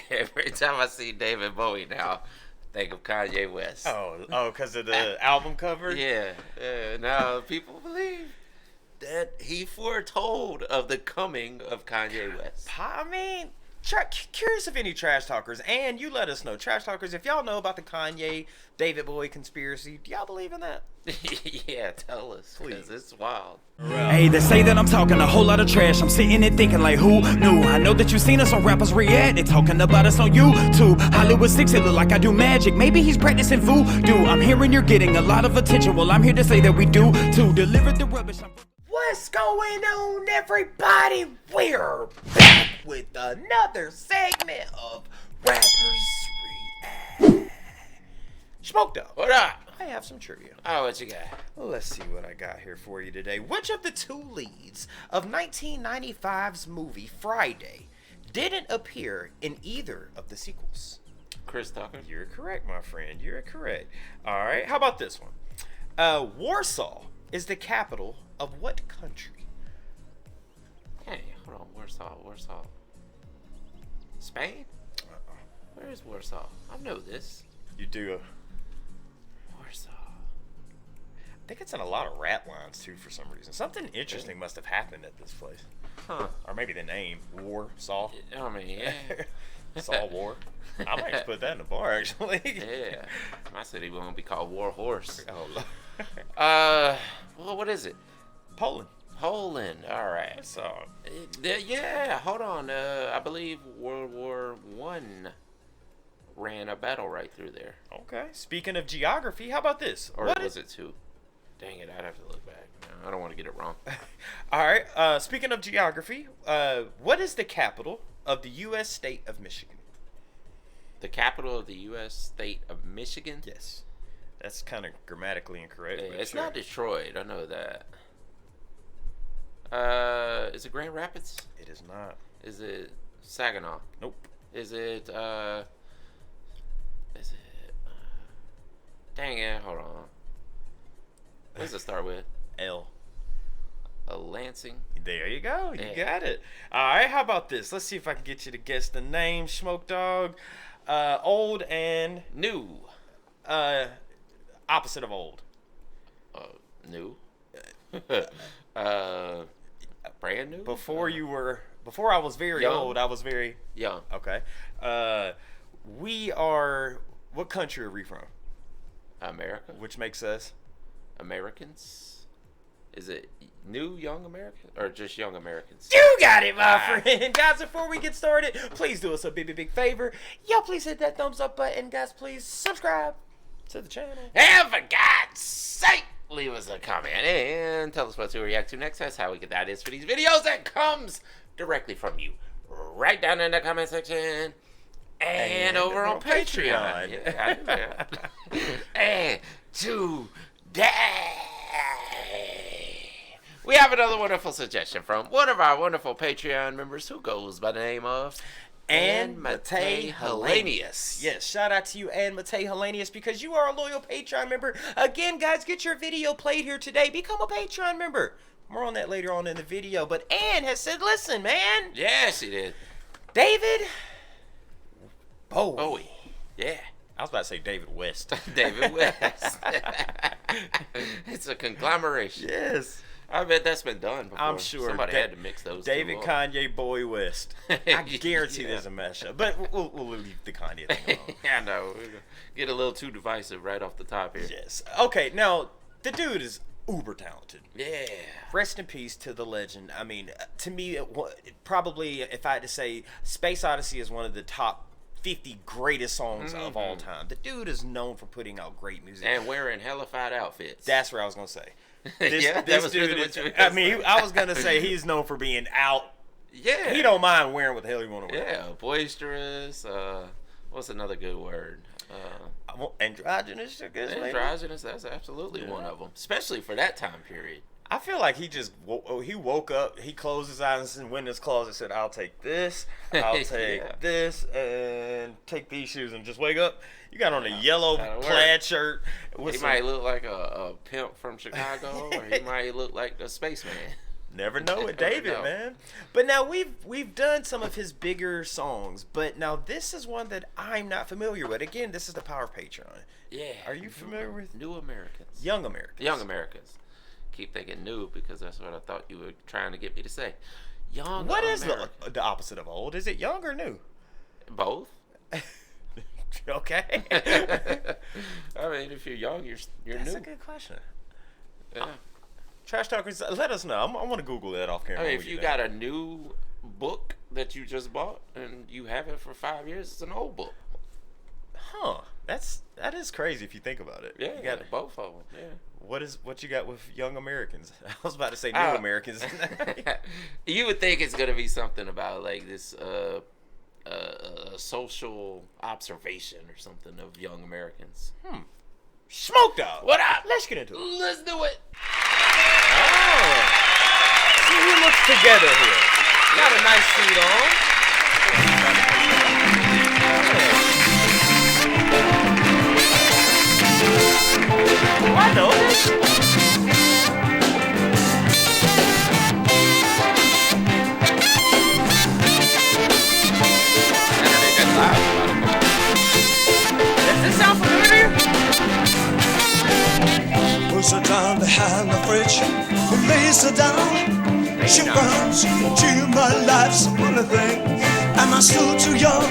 Every time I see David Bowie now, think of Kanye West. Because of the album cover? Yeah, now people believe that he foretold of the coming of Kanye West. I mean, curious if any trash talkers, and you let us know, trash talkers, if y'all know about the Kanye David Bowie conspiracy, do y'all believe in that? Yeah, tell us, because it's wild. Hey, they say that I'm talking a whole lot of trash. I'm sitting and thinking like, who knew? I know that you've seen us on Rappers React. They talking about us on YouTube. Hollywood 6, it look like I do magic. Maybe he's practicing voodoo. I'm hearing you're getting a lot of attention. Well, I'm here to say that we do to deliver the rubbish. What's going on, everybody? We're back with another segment of Rappers React. Smoked up. What up? I have some trivia. Oh, what you got? Let's see what I got here for you today. Which of the two leads of 1995's movie Friday didn't appear in either of the sequels? Chris Tucker. You're correct, my friend. You're correct. All right. How about this one? Warsaw is the capital of what country? Hey, hold on. Warsaw. Spain? Where is Warsaw? I know this. You do. Warsaw. I think it's in a lot of rap lines too for some reason. Something interesting must have happened at this place. Huh. Or maybe the name Warsaw. I mean, yeah. Saw War. I might just put that in the bar actually. Yeah. My city won't be called War Horse. Oh, Lord. Well, what is it? Poland. Poland. All right. So Yeah, hold on. I believe World War One ran a battle right through there. okay. Speaking of geography, how about this? Or was it two? Dang it, I'd have to look back. No, I don't want to get it wrong. All right. Speaking of geography, what is the capital of the U.S. state of Michigan? The capital of the U.S. state of Michigan? Yes. That's kind of grammatically incorrect. Yeah, but it's sure. not Detroit. I know that. Is it Grand Rapids? It is not. Is it Saginaw? Nope. Is it dang it, hold on. What does it start with? L. A Lansing? There you go. You Yeah. got it. All right. How about this? Let's see if I can get you to guess the name. Smoke Dog. Old and New. opposite of old. New. Brand new? Before I was very Young. old, I was very Young. okay. What country are we from? America. Which makes us Americans. Is it new young Americans or just young Americans? You got it, my friend. Guys, before we get started, please do us a big favor. Y'all please hit that thumbs up button. Guys, please subscribe to the channel. And for God's sake, leave us a comment and tell us what to react to next. That's how we get that is for these videos. That comes directly from you. Right down in the comment section. And over on Patreon. Yeah, I do that. And today, we have another wonderful suggestion from one of our wonderful Patreon members who goes by the name of And Matei Hellenius. Yes, shout out to you, and Matei Hellenius, because you are a loyal Patreon member. Again, guys, get your video played here today. Become a Patreon member. More on that later on in the video. But Ann has said, listen, man. Yeah, she did. David Bowie. Yeah. I was about to say David West. David West. It's a conglomeration. Yes. I bet that's been done before. I'm sure. Somebody had to mix those David, two Kanye, Bowie, West. I guarantee Yeah. there's a mashup. But we'll leave the Kanye thing alone. I know. We're gonna get a little too divisive right off the top here. Yes. Okay, now, the dude is uber talented. Yeah. Rest in peace to the legend. I mean, to me, probably, if I had to say, Space Odyssey is one of the top 50 greatest songs of all time. The dude is known for putting out great music. And wearing hellified outfits. That's what I was going to say. Yeah, that was really what you were I gonna mean, say. I was going to say he's known for being out. Yeah. He don't mind wearing what the hell he want to wear. Yeah, boisterous. What's another good word? Androgynous, I guess, maybe. Androgynous, that's absolutely one of them. Especially for that time period. I feel like he just he woke up, he closed his eyes and went in his closet, said, I'll take this, I'll take Yeah. this, and take these shoes, and just wake up. You got on a yellow that'll plaid work. shirt. He might look like a pimp from Chicago, or he might look like a spaceman. Never know with Never David, know. man. But now we've done some of his bigger songs, but now this is one that I'm not familiar with. Again, this is the power of Patreon. Yeah. Are you familiar with New Americans? Young Americans? Young Americans. Keep thinking new because that's what I thought you were trying to get me to say. Young What is Americans. the opposite of old? Is it young or new? Both. Okay. I mean, if you're young, you're That's new. a good question. Yeah. Trash talkers, let us know. I want to Google that off camera. I mean, when if we you get got a new book that you just bought and you have it for 5 years, it's an old book. Huh? That is crazy if you think about it. Yeah, You got both of them. Yeah. what you got with Young Americans? I was about to say New Oh. Americans. You would think it's gonna be something about like this social observation or something of young Americans. Smoked out. What up? Let's get into it. Let's do it. Oh. See who looks together here. Got a nice suit on. Oh, I know this. Does this sound familiar? Puts her down behind the fridge and lays her down. She runs to my life's a funny thing. Am I still too young?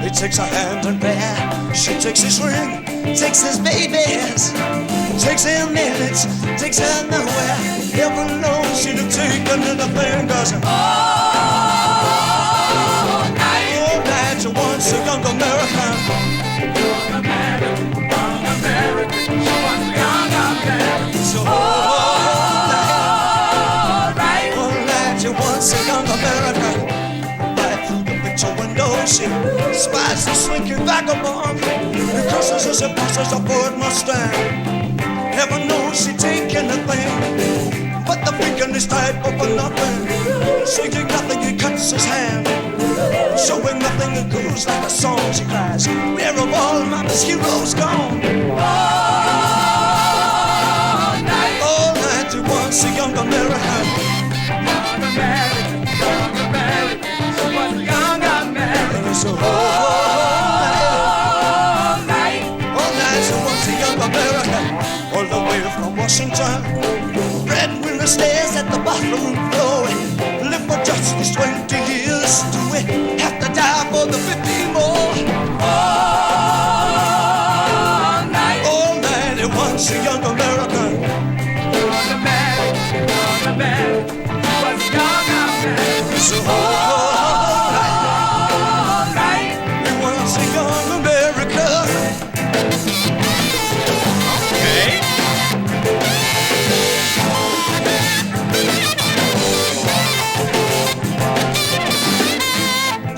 He takes her hand and bear. She takes his ring, takes his babies, takes her minutes, takes her nowhere. Heaven knows she'd have taken anything, 'cause all night she wants a young American. Young American, young American, she wants a young American. So all night she wants a young American. Right through the picture window she spies the slinking vagabond. He curses as he passes a Ford Mustang. Heaven knows she take anything, but the freaking is tight for nothing. Saying nothing, he cuts his hand. Showing nothing, it goes like a song. She cries, where have all mama's heroes gone? All night she wants a young American. Young American, young American, she wants a young American. And so all night she wants a young American. All the way from Washington, breadwinner stays at the bathroom floor. Live for just these 20 years. Do we have to die for the 50 more? All night it wants a young American. Young American, young American, was a young American. So all night it wants a young American. Okay.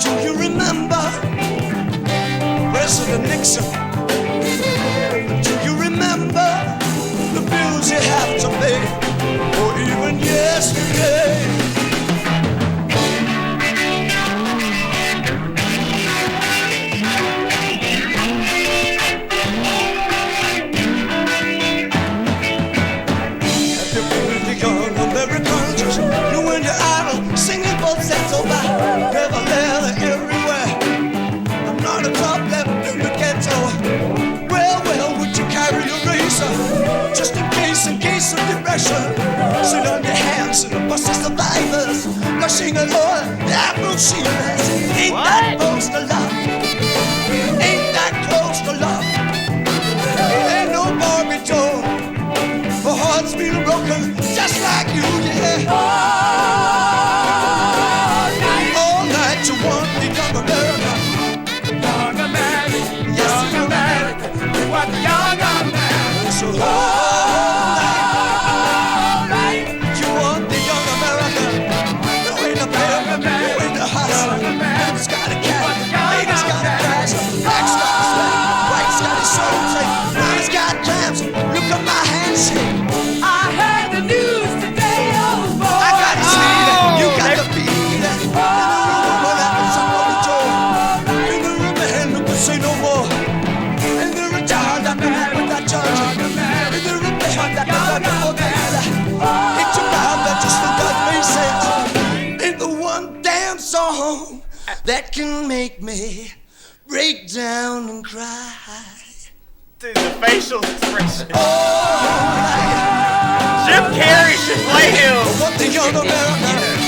Do you remember that can make me break down and cry. Dude, the facial expression. Oh, Jim Carrey should play him. what the young American.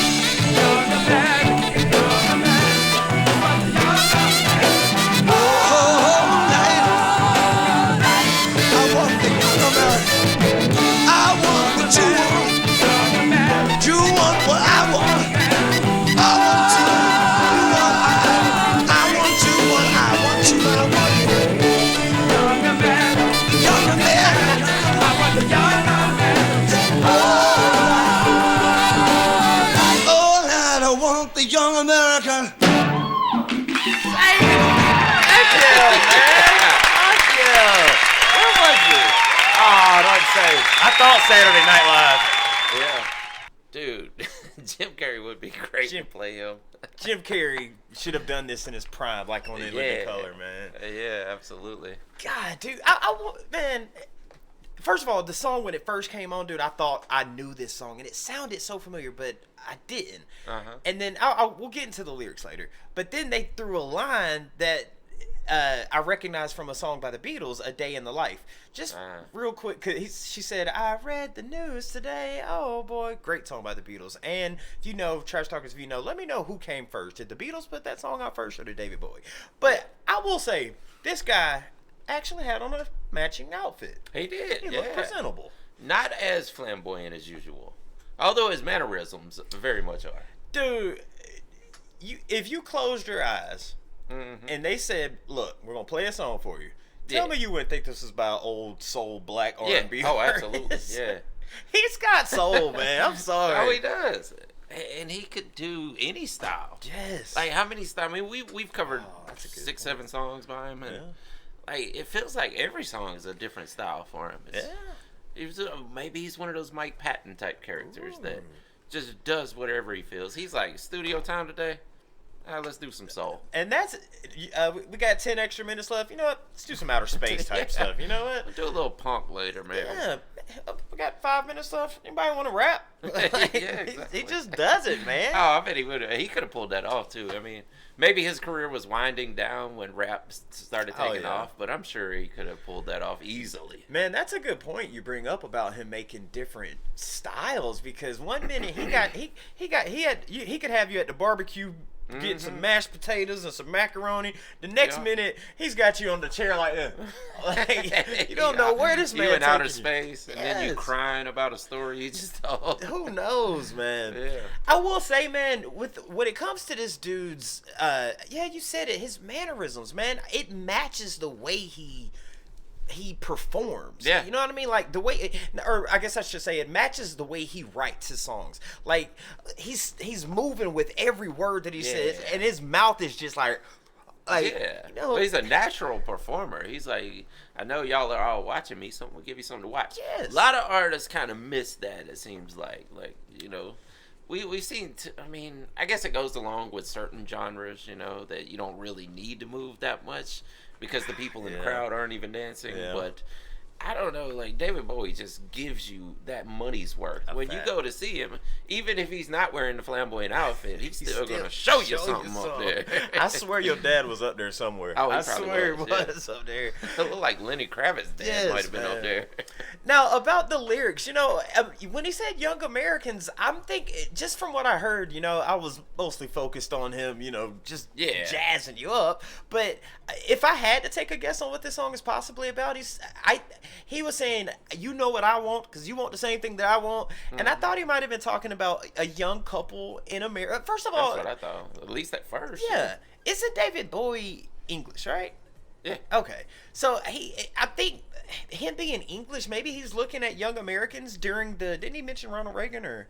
Young American. Thank you, man. Thank you. Where was it? Oh, don't say. I thought Saturday Night Live. Yeah. Dude, Jim Carrey would be great to play him. Jim Carrey should have done this in his prime, like on In Living Color, man. Yeah, absolutely. God, dude, man. First of all, the song when it first came on, dude, I thought I knew this song, and it sounded so familiar, but I didn't. And then we'll get into the lyrics later. But then they threw a line that I recognized from a song by the Beatles, "A Day in the Life." Just real quick, she said, "I read the news today. Oh boy, great song by the Beatles." And if you know, Trash Talkers, if you know, let me know who came first. Did the Beatles put that song out first, or did David Bowie? But I will say, this guy actually had on a matching outfit. He did. He looked presentable. Not as flamboyant as usual, although his mannerisms very much are. Dude, if you closed your eyes and they said, "Look, we're gonna play a song for you," tell me you wouldn't think this is about old soul black R&B. Oh, absolutely. Yeah. He's got soul, man. I'm sorry. Oh, he does. And he could do any style. Yes. Like, how many styles? I mean, we've covered 6-7 songs by him, and like, it feels like every song is a different style for him. Maybe he's one of those Mike Patton type characters that just does whatever he feels. He's like, studio time today? Let's do some soul. And that's, we got 10 extra minutes left. You know what? Let's do some outer space type stuff. You know what? We'll do a little punk later, man. Yeah. We got 5 minutes left. Anybody want to rap? Exactly. He just does it, man. Oh, I bet he would. He could have pulled that off, too. I mean, maybe his career was winding down when rap started taking off, but I'm sure he could have pulled that off easily. Man, that's a good point you bring up about him making different styles, because one minute he could have you at the barbecue getting some mashed potatoes and some macaroni. The next minute, he's got you on the chair like that. Like, you don't know where this man you in outer you. space, and then you crying about a story you just told. Who knows, man? Yeah. I will say, man, when it comes to this dude's, you said it, his mannerisms, man, it matches the way he performs. Yeah. You know what I mean? Like the way, or I guess I should say, it matches the way he writes his songs. Like he's moving with every word that he says, and his mouth is just like you know, well, he's a natural performer. He's like, I know y'all are all watching me, so we'll give you something to watch. Yes. A lot of artists kind of miss that. It seems like you know. We've seen, I mean, I guess it goes along with certain genres, you know, that you don't really need to move that much because the people in the crowd aren't even dancing. Yeah. But I don't know, like David Bowie just gives you that money's worth. When you go to see him, even if he's not wearing the flamboyant outfit, he's still going to show you something up there. I swear your dad was up there somewhere. Oh, I swear he was up there. It looked like Lenny Kravitz's dad might have been up there. Now, about the lyrics, you know, when he said Young Americans, I'm thinking, just from what I heard, you know, I was mostly focused on him, you know, just jazzing you up. But if I had to take a guess on what this song is possibly about, he was saying, you know what I want, because you want the same thing that I want. And I thought he might have been talking about a young couple in America. First of all, that's what I thought, at least at first. Yeah. Isn't David Bowie English, right? Yeah. Okay. So I think him being English, maybe he's looking at Young Americans during didn't he mention Ronald Reagan or?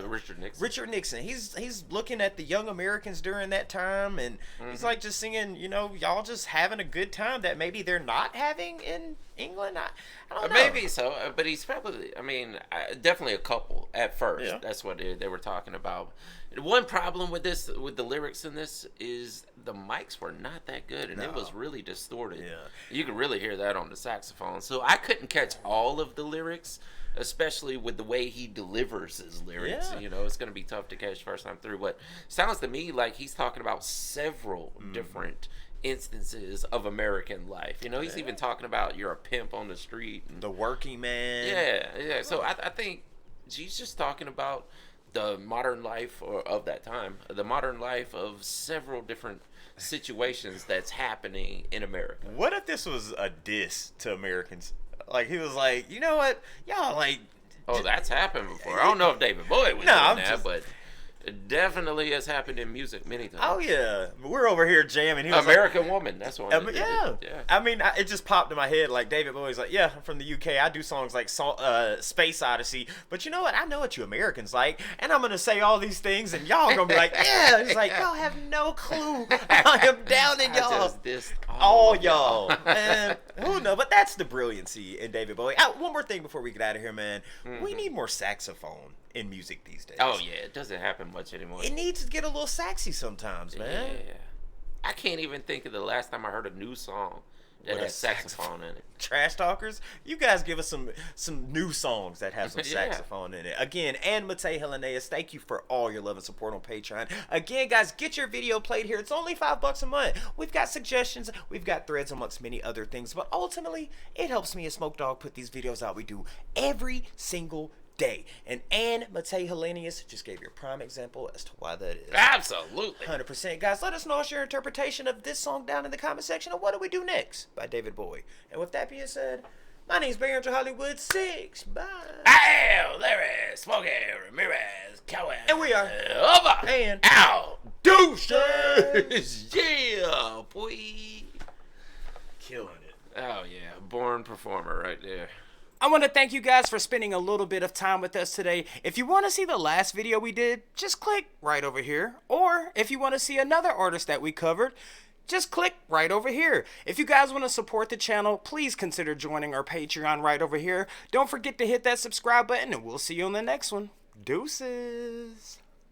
Richard Nixon. Richard Nixon. He's looking at the young Americans during that time, and he's like just singing, you know, y'all just having a good time that maybe they're not having in England. I don't know. Maybe so, but he's probably, I mean, definitely a couple at first. Yeah. That's what they were talking about. One problem with the lyrics in this is the mics were not that good, and it No. was really distorted. Yeah. You could really hear that on the saxophone. So I couldn't catch all of the lyrics, especially with the way he delivers his lyrics. Yeah. You know, it's going to be tough to catch first time through. But sounds to me like he's talking about several different instances of American life. You know, he's even talking about you're a pimp on the street. And, The working man. yeah. So I think he's just talking about the modern life of that time, the modern life of several different situations that's happening in America. What if this was a diss to Americans? Like, he was like, you know what? Y'all, like... Oh, that's happened before. I don't know if David Bowie was No, doing I'm that, just- but it definitely has happened in music many times. Oh, yeah. We're over here jamming. He was American Woman, that's one. that did yeah. it. Yeah. I mean, it just popped in my head. Like, David Bowie's like, yeah, I'm from the UK. I do songs like Space Odyssey. But you know what? I know what you Americans like. And I'm going to say all these things. And y'all going to be like, yeah. It's like, y'all have no clue. I am down in I y'all. just dissed All of y'all. Man, who knows? But that's the brilliancy in David Bowie. One more thing before we get out of here, man. We need more saxophone in music these days. Oh, yeah. It doesn't happen much anymore. It needs to get a little saxy sometimes, man. Yeah. I can't even think of the last time I heard a new song that With has a saxophone in it. Trash talkers, you guys give us some new songs that have some Yeah. saxophone in it. Again, and Matei Heleneus, thank you for all your love and support on Patreon. Again, guys, get your video played here. It's only $5 a month. We've got suggestions, we've got threads amongst many other things, but ultimately, it helps me and Smoke Dog put these videos out. We do every single day. And Matei Heleneus just gave you a prime example as to why that is. Absolutely. 100%. Guys, let us know your interpretation of this song down in the comment section. And what do we do next by David Bowie? And with that being said, my name's Barry Andrew Hollywood 6. Bye. Hey, Larry, Smokey, Ramirez, Cowan. And we are over and out. Deuces. Yeah, boy. Killing it. Oh, yeah. Born performer right there. I want to thank you guys for spending a little bit of time with us today. If you want to see the last video we did, just click right over here. Or if you want to see another artist that we covered, just click right over here. If you guys want to support the channel, please consider joining our Patreon right over here. Don't forget to hit that subscribe button, and we'll see you on the next one. Deuces.